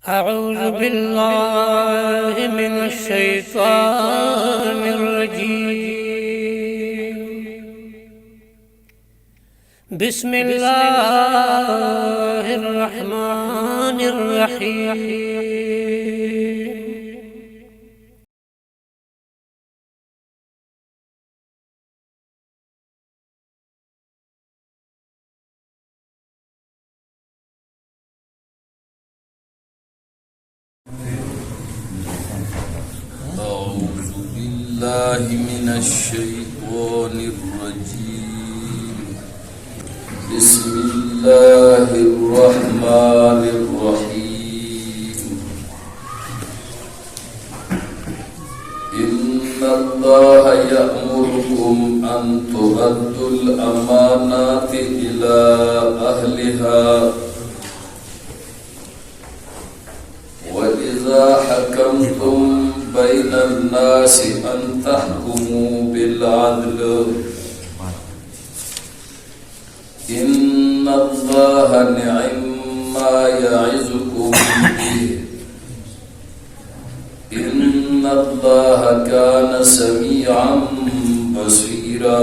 أعوذ بالله من الشيطان الرجيم. بسم الله الرحمن الرحيم. أعوذ بالله من الشيطان الرجيم. بسم الله الرحمن الرحيم. إن الله يأمركم أن تؤدوا الأمانات إلى أهلها وإذا حكمتم بين الناس أن تحكموا بالعدل إن الله نعم ما يعظكم به إن الله كان سميعا بصيرا.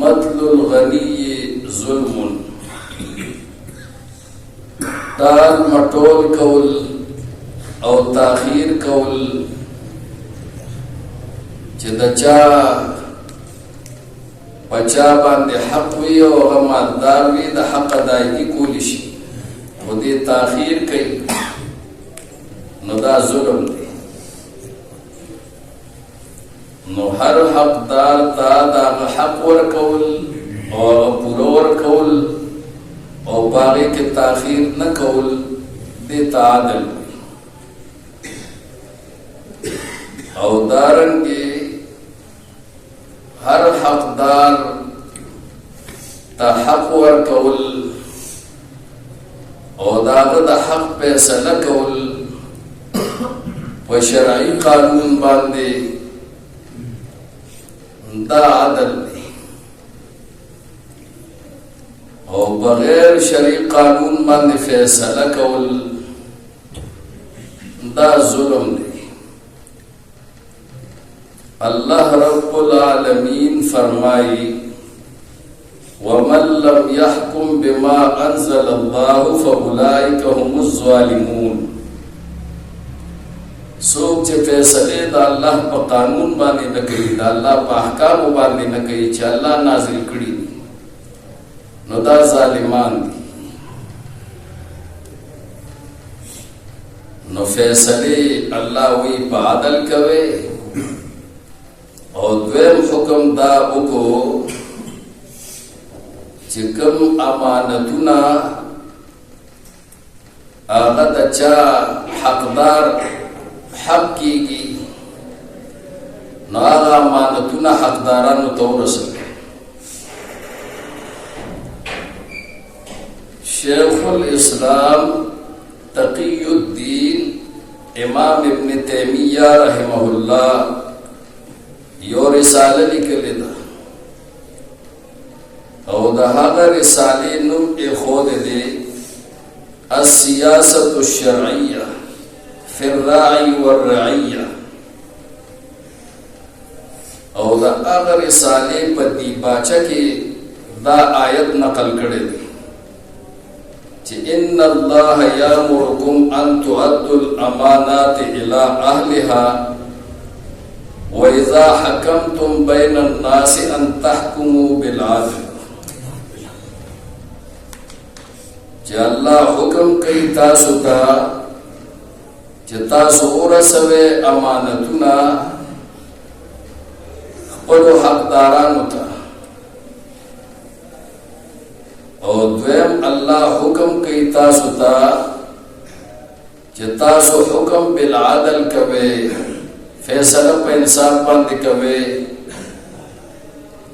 مطل الغنی ظلم دال مټول کول او تاخیر کول چې د چا پچا باندې حق وي او هغه مالدار وي د حق ادایګي کولی شي او دې تاخیر کوي نو دا ظلم دی. نو هر حقدار ته د هغه حق ورکول او هغه پوره ورکول او په هغې کې تاخیر نه کول دې ته عدل وي. او دارنګې هر حقدار ته حق ورکول او د هغه د حق فیصله کول په شرعي قانون باندې دا عدل دی. او بغیر شرعي قانون باندې فیصله کول دا ظلم دی. اللہ رب العالمین فرمائی وَمَن لَّمْ يَحْكُمْ بِمَا أَنزَلَ اللَّهُ فَأُولَٰئِكَ هُمُ الظَّالِمُونَ. څوک چې فیصلې د الله په قانون باندې نه کوي، د الله په احکامو باندې نه کوي چې الله نازل کړي دي، نو دا ظالمان دي. نو فیصلې الله وی په عدل کوي. او دویم حکم دا وکړو چې کوم امانتونه هغه د چا حقدار حق کیږي نو هغه امانتونه حقدارانو ته ورسوي. شیخ الاسلام تقی الدین امام ابن تیمیہ رحمہ اللہ یو رساله لیکلې ده او د هغه رسالې نوم ایښودی دی السیاست الشرعیه فی الراعي والرعیه. او د هغه رسالې په دیباچه کې دا آیت نقل کړی دی چې ان الله یامرکم ان تؤدوا الامانات الى اهلها وَإِذَا حَكَمْتُمْ بَيْنَ النَّاسِ أَن تَحْكُمُوا بِالْعَدْلِ. چې الله حکم کوي تاسو ته چې تاسو ورسوئ امانتونه خپلو حقدارانو ته. او دویم الله حکم کوي تاسو ته چې تاسو حکم بالعدل کوئ، فیصله په انصاف باندې کوي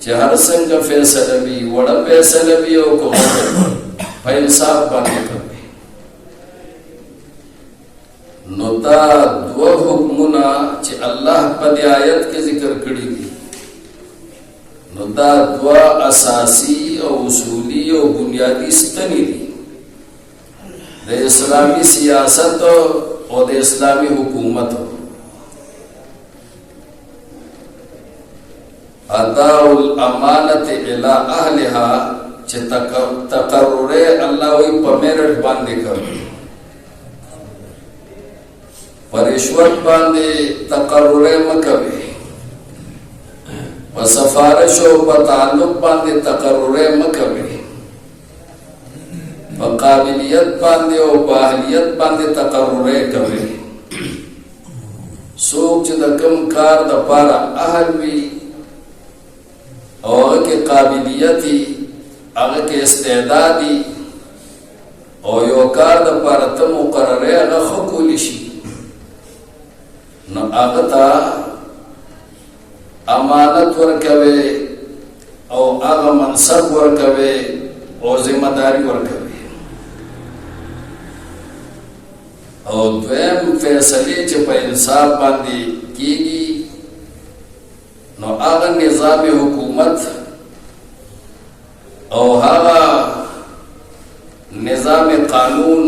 چې هر څنګه فیصله وي، وړه فیصله وي او کومه په انصاف باندې کوي. نو دا دوه حکمونه چې الله په دې آیت کې ذکر کړي دي نو دا دوه اساسي او اصولي او بنیادی ستنې دي د اسلامي سیاست او د اسلامي حکومت. اداء الامانت الى اهلها چې تقرر الله وی په میرټ باندې کوي، پر رشوت باندې تقرر مکوي، په سفارش او په تعلق باندې تقرر مکوي، په قابلیت باندې او په اهلیت باندې تقرر کوي. څوک چې د کوم کار د پاره اهل وي او هغه کې قابلیتي، هغه کې استعدادي او یو کار د پاره ته مقرره هغه ښه کولی شي، نو هغه ته امانت ورکوي او هغه منصب ورکوي او ذمہ داری ورکوي. او دویم فیصلې چې په انصاف باندې کیږي نو هغه نظام حکومت او هغه نظام قانون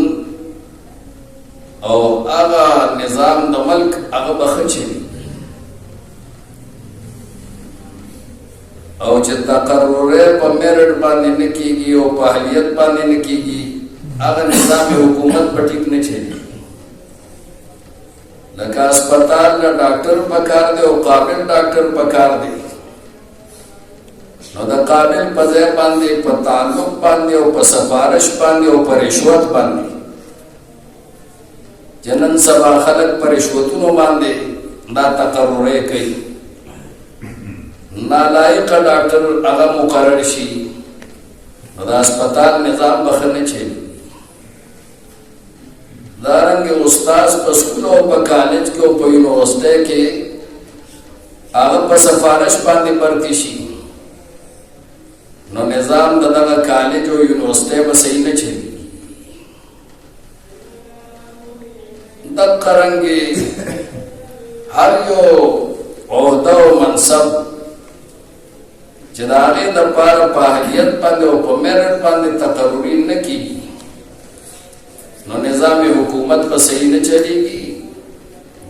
او هغه نظام د ملک هغه بخچي او چې تقرر په میرټ باندې نه کیږي او په اهلیت باندې نه کیږي هغه نظام حکومت په ټیک نه چلی لکه اسپیټال له ډاکټر پکار دی او قابل ډاکټر پکار دی نو د قابل په ځای باندې په تعلق باندې او په سفارش باندې او په رشوت باندې جنن سبا خلق پر رشوتونو باندې دا تقرر کوي نالائق ډاکټر هغه مقرر شي نو د اسپیټال نظام بخنه چي دارنګ استاد په سکول او په کالج کې او په یونیورسيټي کې هغه په سفارش باندې پرتی شي نو نظام دغه کالج او یونیورسيټي به صحیح نه چي د قرنګي هر یو عہده او منصب چې د هغې دپاره په اهلیت باندې او په میرټ باندې تقرري نه کېږي نو نظام حکومت به صحیح نه چلېږي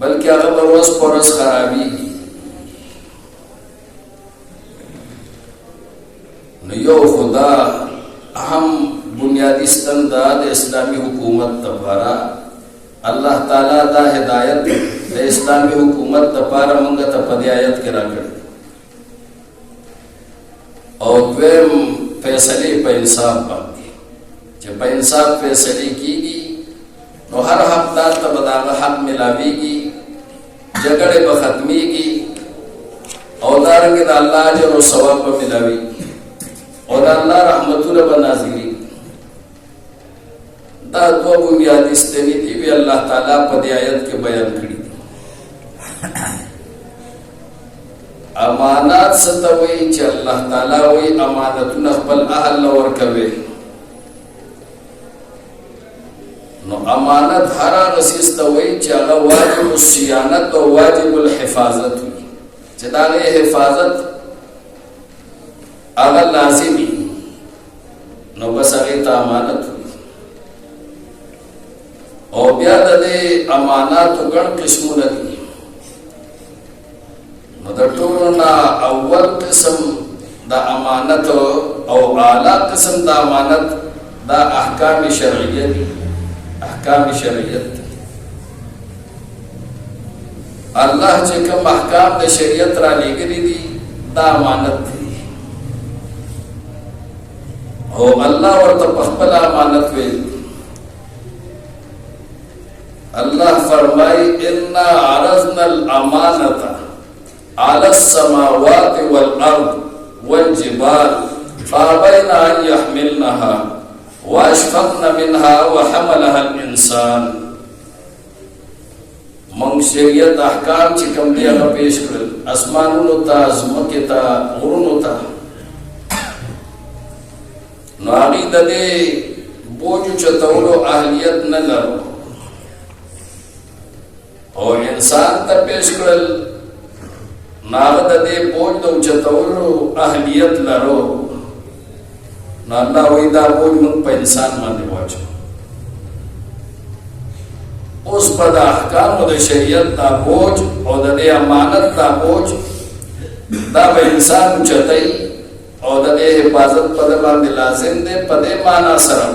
بلکې هغه به ورځ په ورځ خرابېږي نو یو خدا اهم بنیادی ستن دا د اسلامي حکومت دپاره الله تعالی دا هدایت د اسلامي حکومت دپاره موږ ته په دې آیت کې راکړی او دویم فیصلې په انصاف باندې چې په انصاف فیصلې کیږي نو هر حقدار ته به د هغه حق ملاویږي جګړې به ختمیږي او دارنګې د الله اجر او ثواب به ملاویږي او د الله رحمتونه به نازلېږي دا دوه بنیادي ستنې دي وی الله تعالی په دې آیت کې بیان کړي امانات ستوي چې الله تعالی وی امانتونه خپل اهل لور کوي نو امانت هر هغه څه ستوي چې هغه واجب الصيانت او واجب الحفاظت وي چې دا غي حفاظت هغه لازمي نو بس هغه ته امانت وي او بیا د امانات ګڼ قسمونه دي نو د ټولو نه اول قسم د امانت او اعلی قسم د امانت دا احکام شرعیه دي احکام شرعیت الله چې کوم احکام د شریعت را لېږلي دي دا امانت دي او الله ورته په خپل امانت ویل الله فرمای انا عرضنا الامانه على السماوات والارض والجبال فابين ان يحملنها واشفقن منها وحملها الانسان من شریعت احکام چې کوم دی هغه پیش کړل اسمانونو ته ځمکې ته غرونو ته نو هغې د دې بوج چتولو اهلیت نه لرو او انسان ته پیش کړل ناغه د دې بوج د اوچتولو اهلیت لرو نو الله وی دا بوج موږ په انسان باندې واچو اوس په د احکامو د شریعت دا بوج او د دې امانت دا بوج دا به انسان اوچتای او د دې حفاظت په باندې لازم دی په دې معنا سره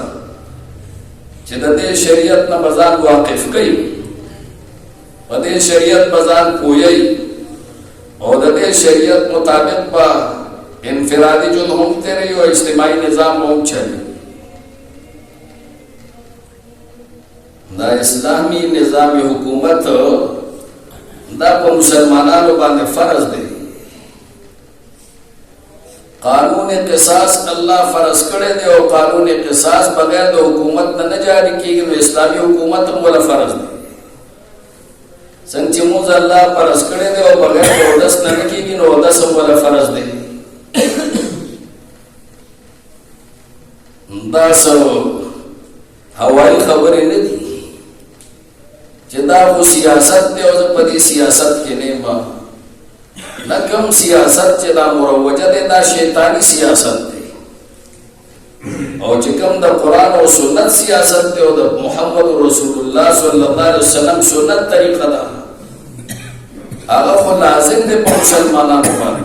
چې د دې شریعت نه بازار واقف کړي په دې شریعت بازار پوي او د دې شریعت مطابق با انفرادي جون هم تیرې او اجتماعي نظام هم چلي دا اسلامي نظام حکومت دا په مسلمانانو باندې فرض دی قانون قصاص الله فرض کړی دی او قانون قصاص بغیر د حکومت نه جاری کیږي نو اسلامي حکومت هم ولا فرض دی څنګه چې موږ الله فرض کړی دی او بغیر د اودس نه کیږي نو اودس هم ولا فرض دی دا څو هوایي خبرې نه دي چې دا خو سیاست دی او په دې سیاست کې نه ما لکم سیاست چې دا مروجه دی دا شیطانی سیاست دی او چې کوم د قرآن او سنت سیاست دی او د محمد رسول الله صلی الله علیه وسلم سنت طریقه ده هغه خو لازم دی په مسلمانانو باندې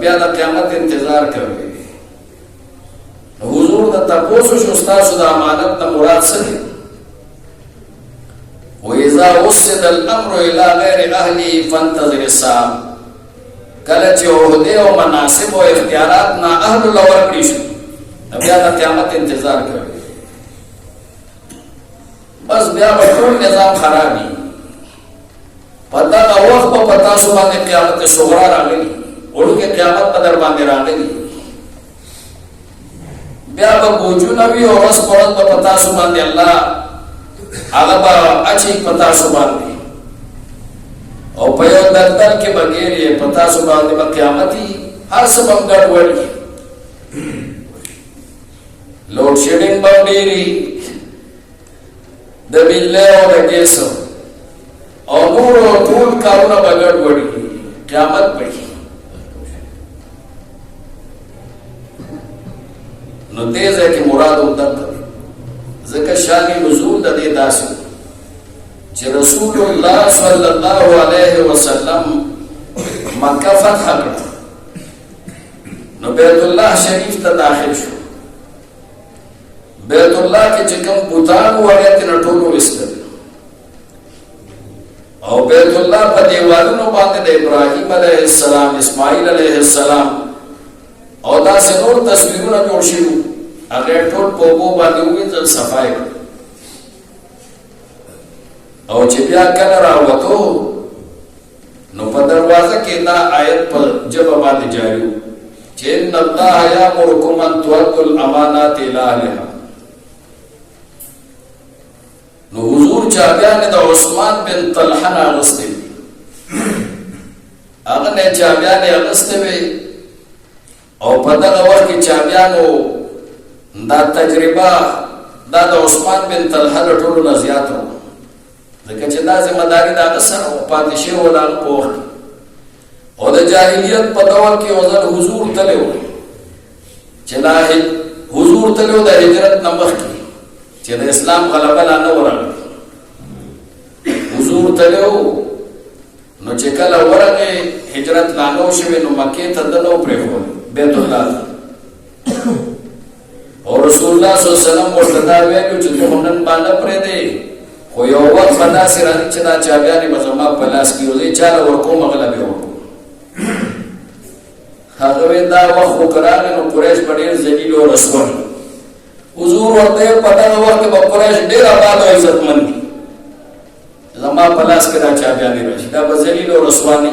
بیا د قیامت انتظار کوي. حضور د تپوسو شو ستاسو د امانت نه مراد څه دی؟ وَإِذَا وُسِّدَ الْأَمْرُ إِلَىٰ غَيْرِ أَهْلِهِ فَانْتَظِرِ السَّاعَةَ. کله چې عہدے او مناصب او اختیارات نا اهل لور کړی شو بیا د قیامت انتظار کوي. بس بیا به ټول نظام خرابي. پتا دا وخت په پتا سو باندې قیامت صغرا راغلی، وړوکې قیامت په در باندې راغلی. بیا به بوجونه وي او رس پرد په پتا سو باندې الله هغه به اچي پتا سو باندې او په یو دفتر کې بغیر یې پتا سو باندې په قیامتي هر څه بمګړ وړي. لوډ شیډینګ باندې د بجلی او د ګیس او نور ټول کارونه بغړ وړي. قیامت پړي نو دې ځکه مراد وکړه ځکه شان نزول د دې داسې چې رسول الله صلی الله علیه وسلم مکه فتح کړ نو بیت الله شریف ته داخل شو. بیت الله کې چې کوم بوتان وغیرہ تر ټولو وستل او بیت الله په دیوالونو باندې د ابراهیم علیه السلام، اسماعیل علیه السلام او دا نور تصویرونه جوړ شوي هغه ټول په اوبو باندې وینځل صفای کړ. او چې بیا کله راووتو نو په دروازه کې دا آیت په ژبه باندې جاری و چې ان الله یامرکم ان تؤدوا الامانات الی اهلها. نو حضور چابیان د عثمان بن طلحه نه اغوستې هغه نه چابیان یې اغوستې وې او په دغه وخت کې چابیانو دا تجربه دا د عثمان بن طلحه له ټولو نه زیات وه ځکه چې دا ذمہ داري د هغه سره پاتې شوې وه د هغه په وخت او د جاهلیت په دور کې یو ځل حضور تللی و چې دا حضور تللی و د هجرت نه مخکې چې د اسلام غلبه لا نه ورغله. حضور تللی و نو چې کله ورغې هجرت لا نه شوې نو مکې ته ده نه و پرېښودی بیت الله ته او رسول الله صلی الله علیه وسلم ورته دا ویلو چې ته نن به نه پرېږدې خو یو وخت به داسې راځي چې دا چابیانې به زما په لاس کې وځي چاله ورکوم هغه به ورکوم. هغه وایي دا وخت خو که راغی نو قریش به ډېر ذلیل او رسوا وي. حضور ورته په دغه وخت کې به قریش ډېر آباد او عزتمند دي زما په لاس کې دا چابیانې راشي دا به ذلیل او رسوا نه.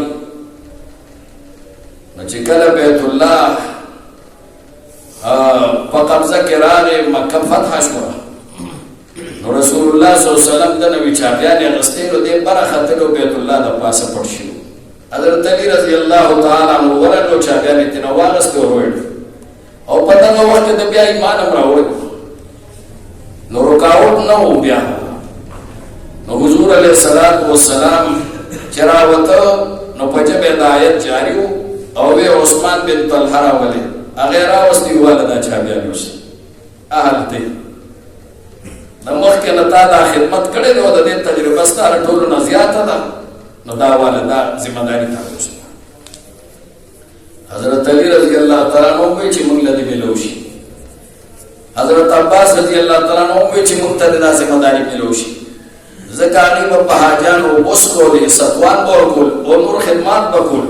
نو چې کله بیت الله په قبضه کې راغی مکه فتح شوه نو رسول الله صلی الله علیه وسلم د نبی چابیانې اغوستې نو دې بره ختلو بیت الله د پاسه پټ شو. حضرت علی رضی الله تعالی عنه ورغلو چابیانې ترې واغوستې ور او په دغه وخت کې د بیا ایمان هم راوړی نو رکاوټ نه و بیا. نو حضور علیه الصلاة والسلام چې راوته نو په ژبه د آیت جاري و او وی عثمان بن طلحه راولې هغه راوستي واله دا چابیانې اوس اهل ته د مخکې نه تا دا خدمت کړې ده او د دې تجربه ستا له ټولو نه زیاته ده نو دا واله دا ذمہ داري تا اوسه. حضرت علی رضی الله تعالی عنہ وایي چې موږ له دې ملو شي. حضرت عباس رضی الله تعالی عنہ وایي چې موږ ته دا ذمہ داري ملو شي ځکه هغې په حاجانو اوس کولې ستوان به ورکول او نور خدمات به کول.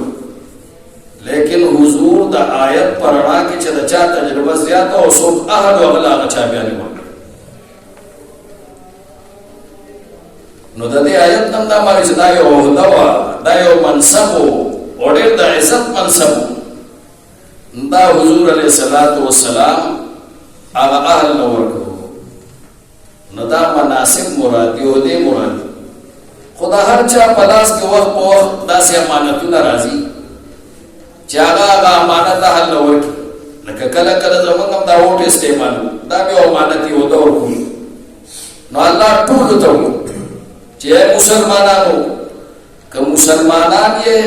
لیکن حضور د آیت په رڼا کې چې د چا تجربه زیاته او څوک اهل و هغه له هغه چابیانې ورکړه نو د دې آیت نن دا ماري چې دا یو عہده وه دا یو منصب و او ډېر د عزت منصب و دا حضور علیه الصلاة والسلام هغه اهل له ورکړو نو دا مناسب مراد دي عہدې مراد دي. خو د هر چا په لاس کې وخت په وخت داسې امانتونه راځي چې هغه امانت اهل له ورکړي لکه کله کله زموږ هم دا ووټ استعمالو دا بیا امانت یې عہده ورکوي نو الله ټولو ته وایي چې مسلمانانو که مسلمانان یې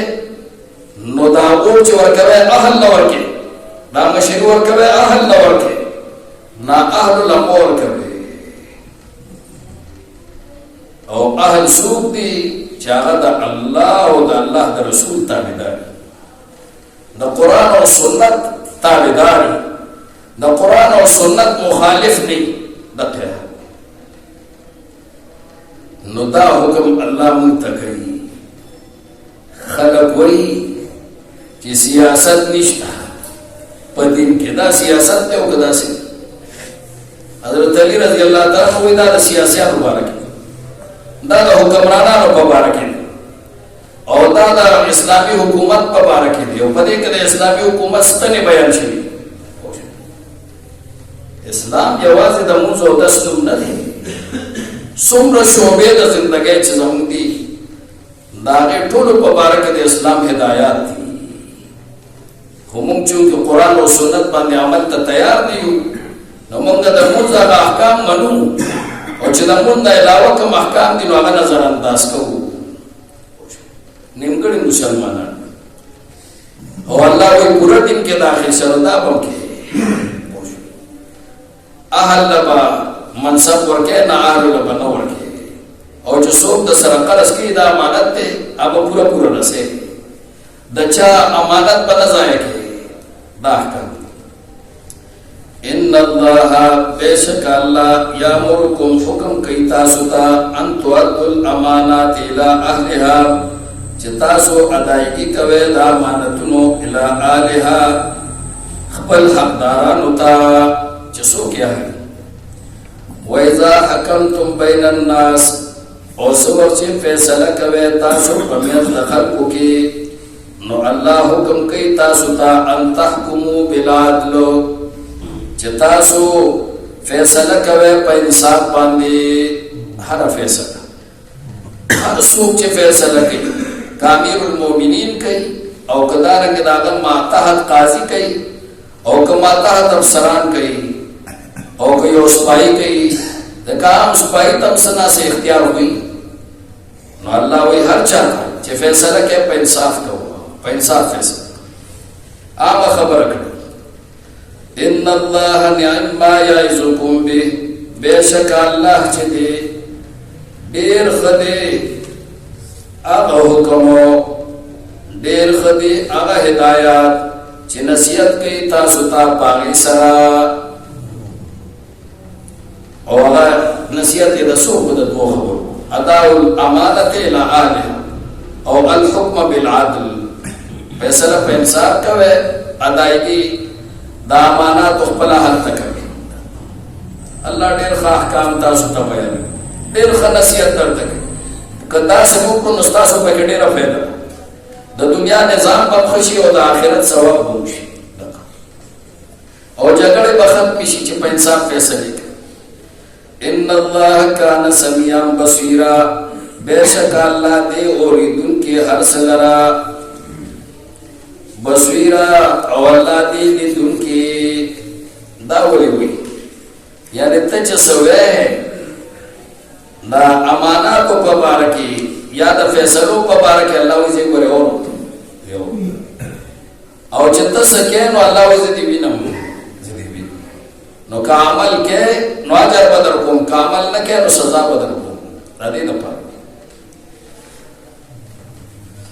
نو دا ووټ چې ورکوی اهل له ورکړي دا مشري ورکوی اهل له ورکړي نا اهلو له مه ورکوي. او اهل څوک دي چې هغه د الله او د الله د رسول تابعدار د قرآن او سنت تابعدار د قرآن او سنت مخالف نه دغه نو دا حکم الله مونږ ته کوي. خلق وای چې سیاست نشته په دین کې، دا سیاست ته وکدا سي. حضرت علی رضی الله تعالی عنہ دا د سیاست مبارک دا د حکمرانانو مبارک او دا د اسلامي حکومت مبارک دی او په دې کې د اسلامي حکومت ستنې بیان شوی. اسلام یوازې د موږ او د اسلام نه دی، څومره شعبې د زندګۍ چې زموږ دي دا ټول په باره کې د اسلام هدایات دي. خو موږ چې قرآن او سنت باندې عمل ته تیار نه یو نو موږ د موږ هغه احکام منو او چې د موږ نه علاوه کوم احکام دي نو هغه نظر انداز کوو. نیمګړي مسلمانان او الله وی پورا دین کې داخل شول دا به کې اهل لبا منصب ورکه نه اهل لبا نه ورکه او چې څوک د سره قرض کې دا امانت ته هغه پورا نسه د چا امانت په ځای کې دا احکام. ان الله بیشک الله یامرکم حکم کوي تاسو ته ان تؤدوا الامانات الى اهلها چې تاسو ادایګي کوئ د امانتونو الى اهلها خپل حقدارانو ته چې څوک یې وَإِذَا حَكَمْتُمْ بَيْنَ النَّاسِ او سور چې فیصله کوي تاسو په میاں د خلکو کې نو الله حکم کوي تاسو ته ان تحکموا بالعدل چې تاسو فیصله کوي په انصاف باندې. هر فیصله هر څوک چې فیصله کوي کامیر المؤمنین کوي او کدارنګ داغه ماتحت قاضي کوي او کما تحت افسران کوي او کوي او سپای کوي د کام سپای تم سنا سے اختیار ہوئی نو الله وی هر چا چې فیصله کوي په انصاف کوي په انصاف فیصله هغه خبره کوي. ان الله نعم ما يعظكم به بیشک الله چې دی ډیر خدای هغه حکم ډیر خدای هغه هدایت چې نصیحت کوي تاسو ته پاغي سره او هغه نصیحت د سوق د دوه خبرو اداء الامانه الى اهلها او الحكم بالعدل فیصله په انصاف کوي ادایګي د امانات خپل حل تکوي. الله ډېر ښه احکام تاسو ته بیان ډېر ښه نصیحت درته کوي. کدا سمو کو نستاسو په کې ډېره فائدہ د دنیا نظام په خوشي او د آخرت ثواب وشي او جګړه به ختم شي چې په انصاف فیصله کوي. ان الله کان سمیعا بصیرا بیشک الله دې اوریدون کې هر سلرا بصیرا او الله دې لیدون کې دا وی یعنی ته چې سوې دا امانات په باره کې یا د فیصلو په باره کې الله وی ګوره او چې تاسو کې نو الله وی دې وینم نو کامل کې نو اجر بدر کوم کامل نه کې نو سزا بدر کوم ردی نه پاره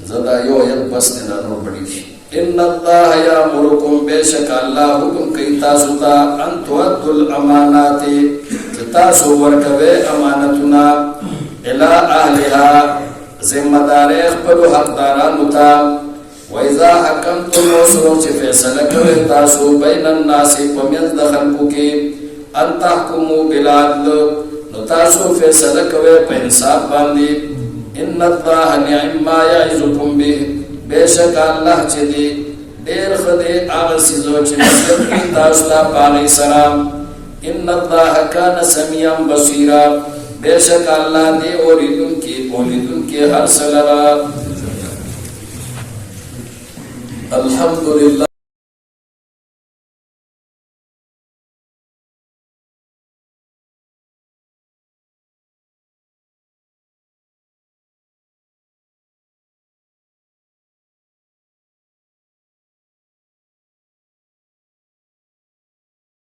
زدا یو یم بس نه نور پړی شي. ان الله یامرکم بیشک الله حکم کوي تاسو ته ان تؤدوا الامانات چې تاسو ورکوي امانتونه الى اهلها ذمہ دار خپل حقدارانو ته. وَإِذَا حَكَمْتُمْ وَسُوچ فیصله کوي تاسو بین الناس پمیز د خلکو کې ان تحکموا بالعدل نو تاسو فیصله کوي په انصاف باندې. ان الله نعم ما يعظكم به بیشک الله چې دی ډېر خدای هغه سيزو چې نصیحت کوي تاسو ته پاغي سلام. ان الله کان سمیعا بصیرا بیشک الله دې اوریدونکي هر څه لرا. الحمدلله.